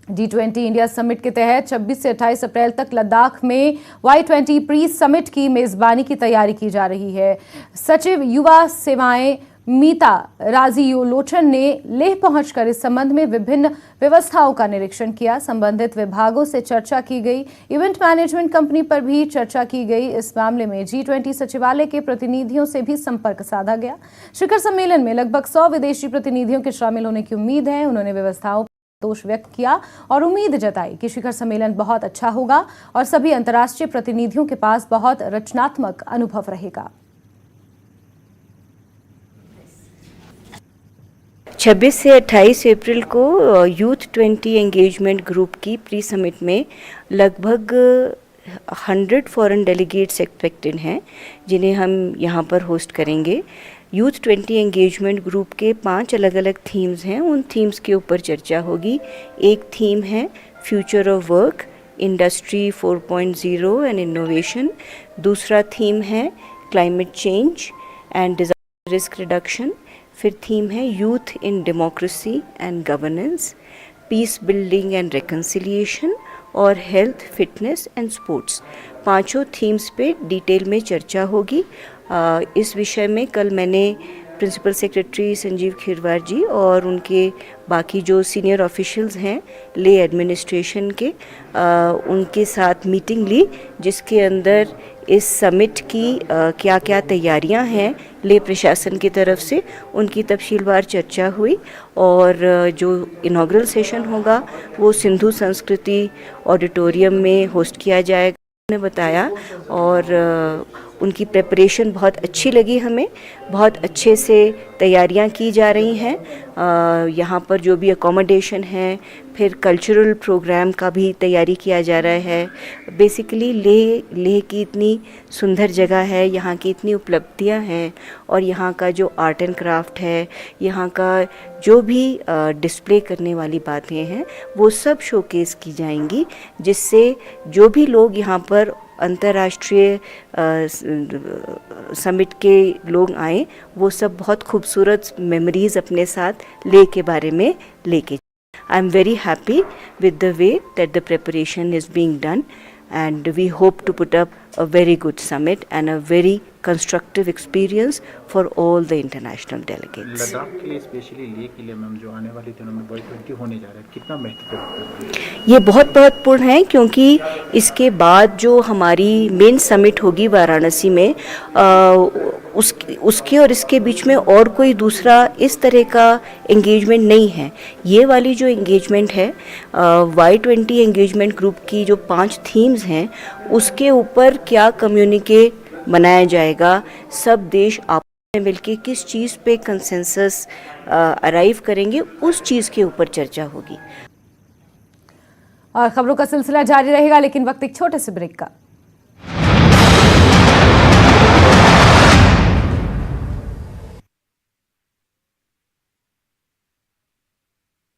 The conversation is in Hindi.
G20 इंडिया समिट के तहत 26 से 28 अप्रैल तक लद्दाख में Y20 प्री समिट की मेजबानी की तैयारी की जा रही है। सचिव युवा सेवाएं मीता राजीलोचन ने लेह पहुंचकर इस संबंध में विभिन्न व्यवस्थाओं का निरीक्षण किया। संबंधित विभागों से चर्चा की गई। इवेंट मैनेजमेंट कंपनी पर भी चर्चा की गई। इस मामले में G20 सचिवालय के प्रतिनिधियों से भी संपर्क साधा गया। शिखर सम्मेलन में लगभग 100 विदेशी प्रतिनिधियों के शामिल होने की उम्मीद है। उन्होंने व्यवस्थाओं संतोष व्यक्त किया और उम्मीद जताई कि शिखर सम्मेलन बहुत अच्छा होगा और सभी अंतर्राष्ट्रीय प्रतिनिधियों के पास बहुत रचनात्मक अनुभव रहेगा। 26 से 28 अप्रैल को यूथ 20 एंगेजमेंट ग्रुप की प्री समिट में लगभग 100 फॉरेन डेलीगेट्स एक्सपेक्टेड हैं, जिन्हें हम यहाँ पर होस्ट करेंगे। यूथ 20 एंगेजमेंट ग्रुप के 5 अलग अलग थीम्स हैं। उन थीम्स के ऊपर चर्चा होगी। एक थीम है future of work, industry 4.0 and innovation. दूसरा थीम है climate change and disaster risk reduction. फिर थीम है youth in democracy and governance, peace building and reconciliation और हेल्थ, फिटनेस एंड स्पोर्ट्स। पांचों थीम्स पे डिटेल में चर्चा होगी। इस विषय में कल मैंने प्रिंसिपल सेक्रेटरी संजीव खीरवार जी और उनके बाकी जो सीनियर ऑफिशियल्स हैं ले एडमिनिस्ट्रेशन के, उनके साथ मीटिंग ली, जिसके अंदर इस समिट की क्या क्या तैयारियां हैं ले प्रशासन की तरफ से, उनकी तफसीलवार चर्चा हुई। और जो इनॉग्रल सेशन होगा वो सिंधु संस्कृति ऑडिटोरियम में होस्ट किया जाएगा, उन्होंने बताया। और उनकी प्रेपरेशन बहुत अच्छी लगी हमें। बहुत अच्छे से तैयारियां की जा रही हैं। यहाँ पर जो भी अकोमोडेशन है, फिर कल्चरल प्रोग्राम का भी तैयारी किया जा रहा है। बेसिकली लेह की इतनी सुंदर जगह है, यहाँ की इतनी उपलब्धियाँ हैं और यहाँ का जो आर्ट एंड क्राफ्ट है, यहाँ का जो भी डिस्प्ले करने वाली बातें हैं, वो सब शोकेस की जाएंगी, जिससे जो भी लोग यहाँ पर अंतर्राष्ट्रीय समिट के लोग आए, वो सब बहुत खूबसूरत मेमोरीज अपने साथ ले के बारे में लेके। I am very happy with the way that the preparation is being done, and we hope to put up a very good summit and a very constructive experience for all the international delegates. Ladakh के लिए, स्पेशली लेह के लिए मैम, जो आने वाले दिनों में Y20 होने जा रहा है, कितना महत्वपूर्ण है? ये बहुत महत्वपूर्ण है, क्योंकि इसके बाद जो हमारी मेन समिट होगी वाराणसी में, उसके और इसके बीच में और कोई दूसरा इस तरह का एंगेजमेंट नहीं है। ये वाली जो एंगेजमेंट है, Y20 एंगेजमेंट ग्रुप की जो 5 थीम्स हैं, उसके ऊपर क्या कम्युनिके बनाया जाएगा, सब देश आपस में मिलके किस चीज़ पे कंसेंसस अराइव करेंगे, उस चीज़ के ऊपर चर्चा होगी। और खबरों का सिलसिला जारी रहेगा, लेकिन वक्त एक छोटे से ब्रेक का।